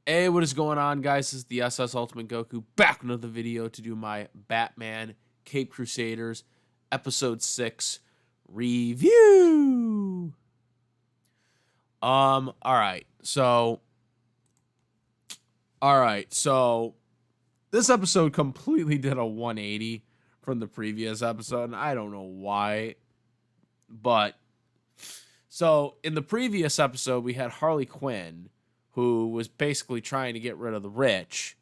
Hey, what is going on, guys? This is the SS Ultimate Goku back with another video to do my Batman Cape Crusaders Episode 6 review. All right, so this episode completely did a 180 from the previous episode, and I don't know why, but so in the previous episode we had Harley Quinn, who was basically trying to get rid of the rich,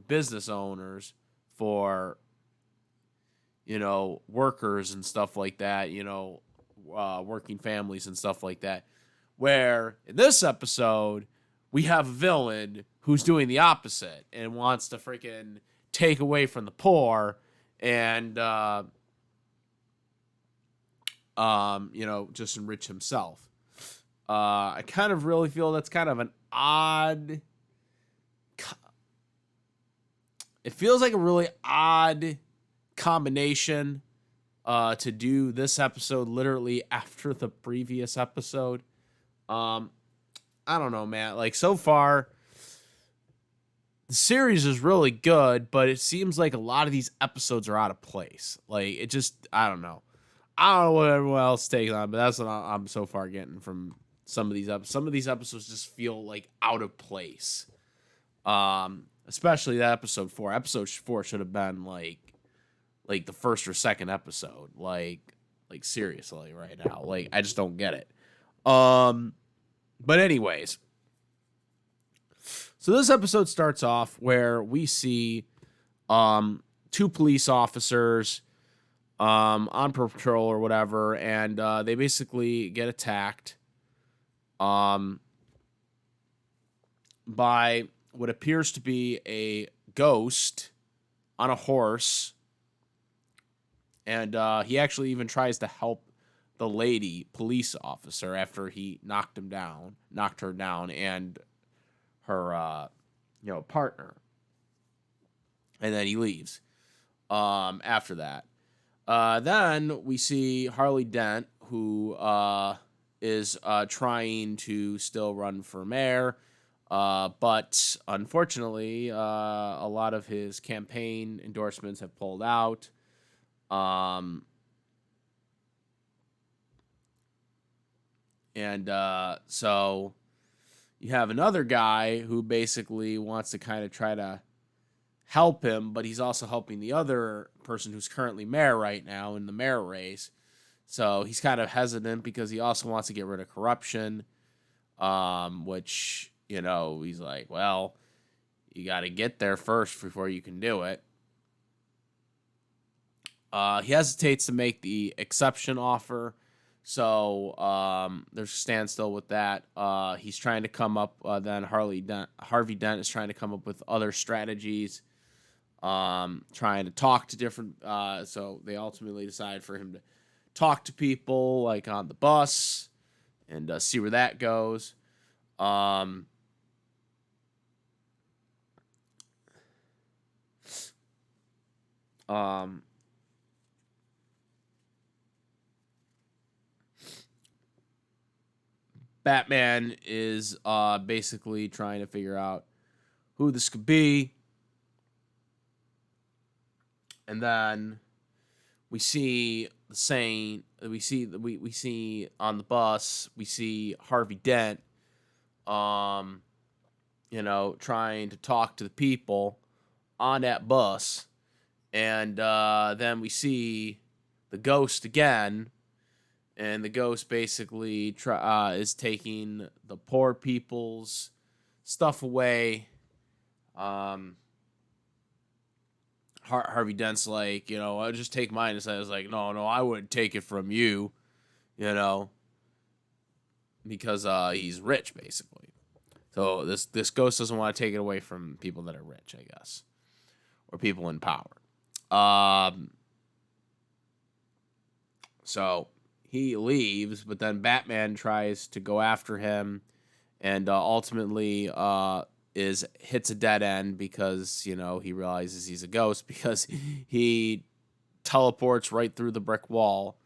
business owners for, workers and stuff like that, working families and stuff like that. Where in this episode, we have a villain who's doing the opposite and wants to freaking take away from the poor and, just enrich himself. I kind of really feel that's kind of an odd. It feels like a really odd combination to do this episode literally after the previous episode. I don't know, man. Like, so far, the series is really good, but it seems like a lot of these episodes are out of place. Like, it just, I don't know. I don't know what everyone else takes on, but that's what I'm so far getting from some of these episodes. Some of these episodes just feel like out of place. Especially that episode 4. Episode 4 should have been like the first or second episode. Like seriously right now. Like, I just don't get it. But anyways. So this episode starts off where we see 2 police officers on patrol or whatever, and they basically get attacked by what appears to be a ghost on a horse, and he actually even tries to help the lady police officer after he knocked her down, and her partner, and then he leaves after that. Then we see Harvey Dent, who is trying to still run for mayor, but unfortunately, a lot of his campaign endorsements have pulled out. So you have another guy who basically wants to kind of try to help him, but he's also helping the other person who's currently mayor right now in the mayor race. So he's kind of hesitant because he also wants to get rid of corruption, which, he's like, well, you got to get there first before you can do it. He hesitates to make the exception offer, so there's a standstill with that. He's trying to come up, then Harvey Dent is trying to come up with other strategies, trying to talk to different, so they ultimately decide for him to talk to people like on the bus and see where that goes. Batman is basically trying to figure out who this could be. And then we see the same. We see on the bus. We see Harvey Dent, trying to talk to the people on that bus, and then we see the ghost again, and the ghost basically is taking the poor people's stuff away. Harvey Dent's like, I'll just take mine. And I was like, no, I wouldn't take it from you, because he's rich, basically. So this ghost doesn't want to take it away from people that are rich, I guess, or people in power. So he leaves, but then Batman tries to go after him, and ultimately hits a dead end because, he realizes he's a ghost because he teleports right through the brick wall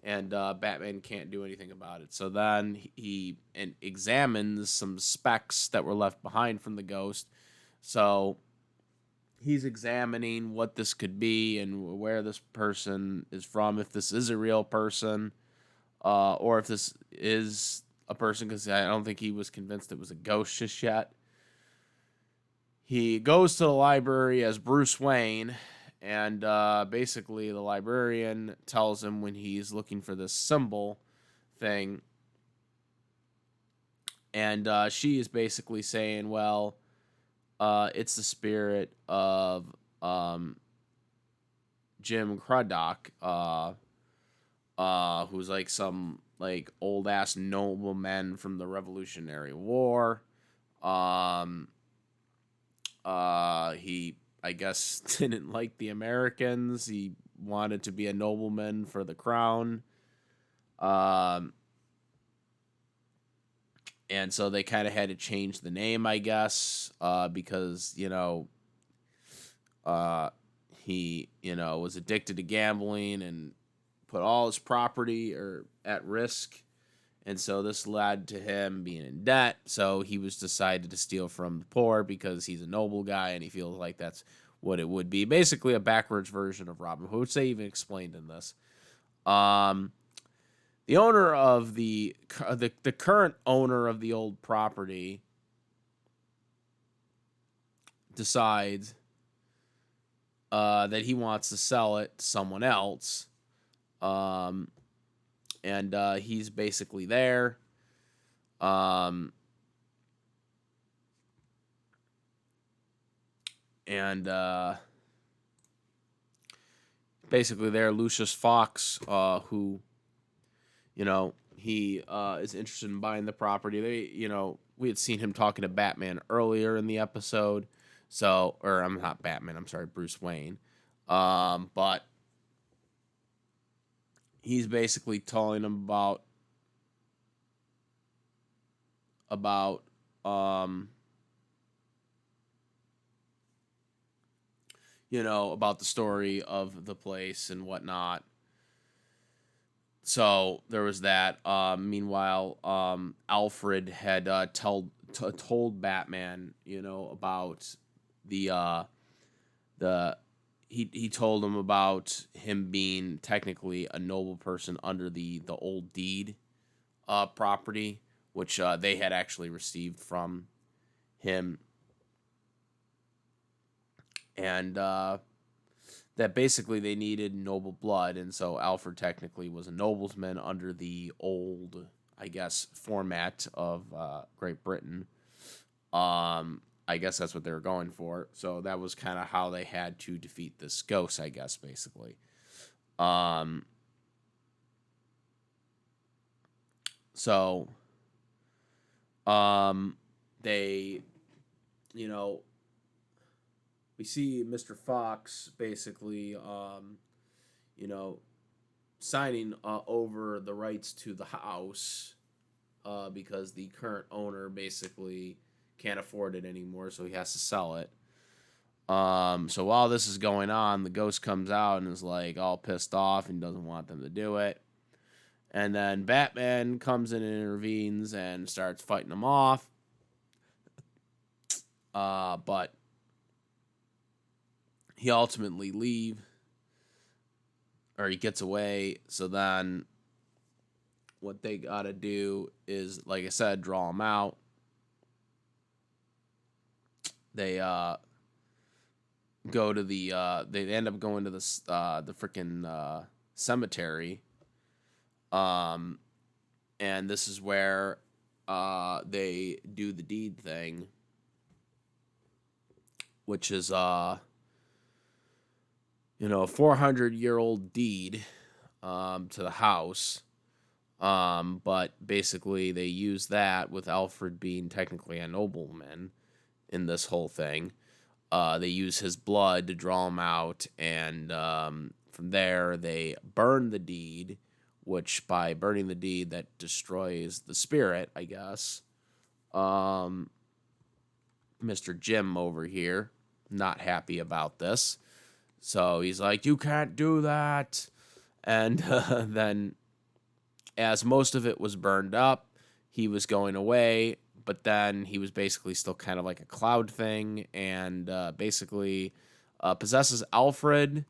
and Batman can't do anything about it. So then he examines some specks that were left behind from the ghost. So he's examining what this could be and where this person is from, if this is a real person, or if this is a person, because I don't think he was convinced it was a ghost just yet. He goes to the library as Bruce Wayne, and basically the librarian tells him when he's looking for this symbol thing, and she is basically saying, well, it's the spirit of Jim Craddock, who's like some like old ass nobleman from the Revolutionary War. He, I guess, didn't like the Americans. He wanted to be a nobleman for the crown. And so they kind of had to change the name, I guess, because, he, was addicted to gambling and put all his property at risk. And so this led to him being in debt. So he was decided to steal from the poor because he's a noble guy and he feels like that's what it would be. Basically a backwards version of Robin Hood, which they even explained in this. The owner of the current owner of the old property decides that he wants to sell it to someone else. And he's basically there. Basically there, Lucius Fox, who, he is interested in buying the property. We had seen him talking to Batman earlier in the episode. So, or I'm not Batman, I'm sorry, Bruce Wayne. But he's basically telling him about about the story of the place and whatnot. So there was that. Meanwhile, Alfred had told Batman, about the he told him about him being technically a noble person under the old deed property, which they had actually received from him, and that basically they needed noble blood, and so Alfred technically was a nobleman under the old, I guess, format of Great Britain. I guess that's what they were going for. So that was kind of how they had to defeat this ghost, I guess, basically. So they, we see Mr. Fox basically, signing over the rights to the house because the current owner basically can't afford it anymore, so he has to sell it. So while this is going on, the ghost comes out and is like all pissed off and doesn't want them to do it. And then Batman comes in and intervenes and starts fighting them off. But he ultimately leaves, or he gets away. So then what they gotta do is, like I said, draw him out. They go to they end up going to the freaking cemetery. And this is where they do the deed thing, which is a 400-year-old deed to the house. But basically they use that with Alfred being technically a nobleman in this whole thing. They use his blood to draw him out, and from there they burn the deed, which by burning the deed that destroys the spirit, I guess. Mr. Jim over here, not happy about this. So he's like, you can't do that. And then as most of it was burned up, he was going away, but then he was basically still kind of like a cloud thing, and basically possesses Alfred,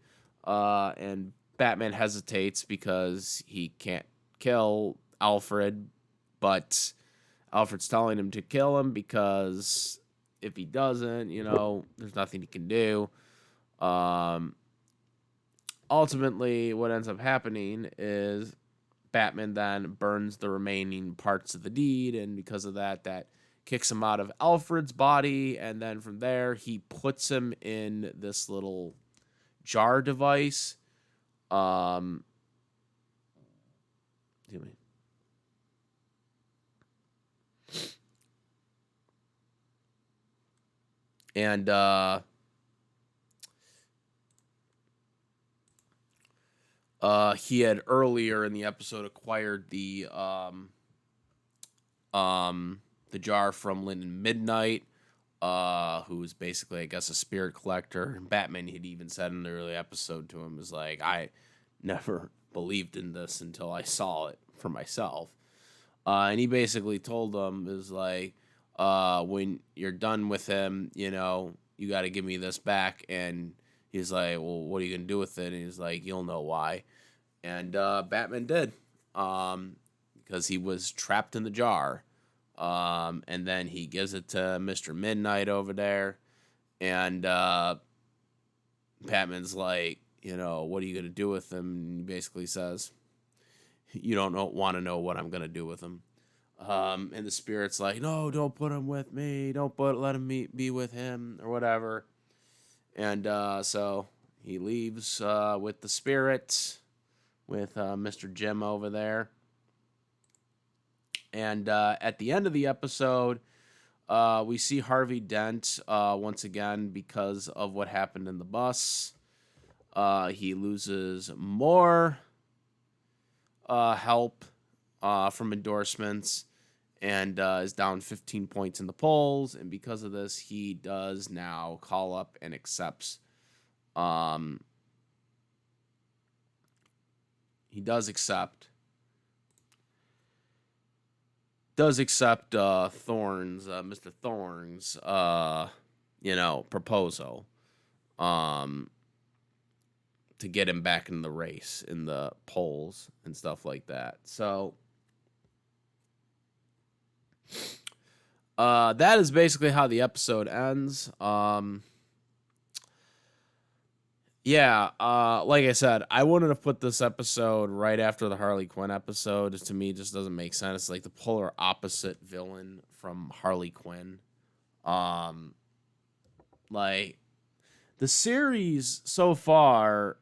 and Batman hesitates because he can't kill Alfred, but Alfred's telling him to kill him because if he doesn't, there's nothing he can do. Um, Ultimately, what ends up happening is Batman then burns the remaining parts of the deed, and because of that, that kicks him out of Alfred's body, and then from there, he puts him in this little jar device. Um, and he had earlier in the episode acquired the jar from Lyndon Midnight, who's basically, I guess, a spirit collector. And Batman had even said in the early episode to him, is like, I never believed in this until I saw it for myself. And he basically told him, is like, when you're done with him, you got to give me this back. And he's like, well, what are you going to do with it? And he's like, you'll know why. And Batman did, because he was trapped in the jar. And then he gives it to Mr. Midnight over there. And Batman's like, what are you going to do with him? And he basically says, you don't want to know what I'm going to do with him. And the spirit's like, no, don't put him with me. Let him be with him or whatever. And so he leaves with the spirit, with Mr. Jim over there. And at the end of the episode, we see Harvey Dent once again because of what happened in the bus. He loses more help from endorsements and is down 15 points in the polls. And because of this, he does now call up and accepts. He does accept Thorne's, Mr. Thorne's, proposal, to get him back in the race, in the polls and stuff like that. So, that is basically how the episode ends. Yeah, like I said, I wouldn't have put this episode right after the Harley Quinn episode. To me, it just doesn't make sense. It's like the polar opposite villain from Harley Quinn. Like, the series so far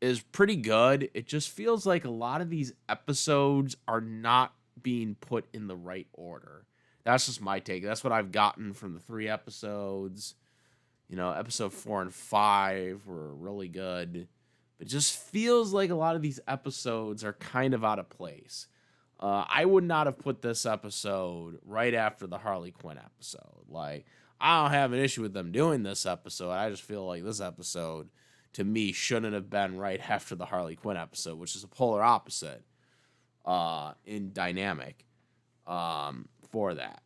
is pretty good. It just feels like a lot of these episodes are not being put in the right order. That's just my take. That's what I've gotten from the 3 episodes. Episode 4 and 5 were really good. But it just feels like a lot of these episodes are kind of out of place. I would not have put this episode right after the Harley Quinn episode. Like, I don't have an issue with them doing this episode. I just feel like this episode, to me, shouldn't have been right after the Harley Quinn episode, which is a polar opposite in dynamic for that.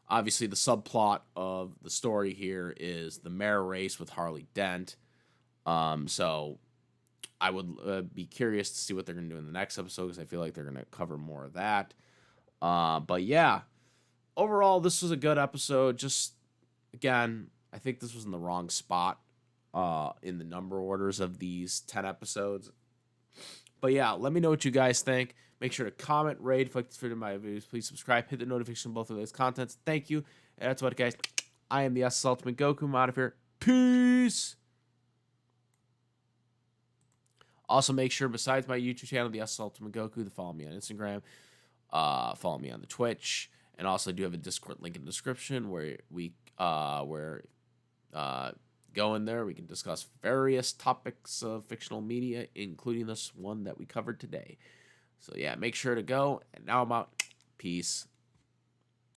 Obviously, the subplot of the story here is the mare race with Harley Dent. So I would be curious to see what they're going to do in the next episode, because I feel like they're going to cover more of that. But yeah, overall, this was a good episode. Just, again, I think this was in the wrong spot in the number orders of these 10 episodes. But yeah, let me know what you guys think. Make sure to comment, rate, if you like this video, my videos. Please subscribe, hit the notification on both of those contents. Thank you. And that's about it, guys. I am the SS Ultimate Goku. I'm out of here. Peace. Also, make sure, besides my YouTube channel, the SS Ultimate Goku, to follow me on Instagram. Follow me on the Twitch. And also, I do have a Discord link in the description where we go in there. We can discuss various topics of fictional media, including this one that we covered today. So yeah, make sure to go. And now I'm out. Peace.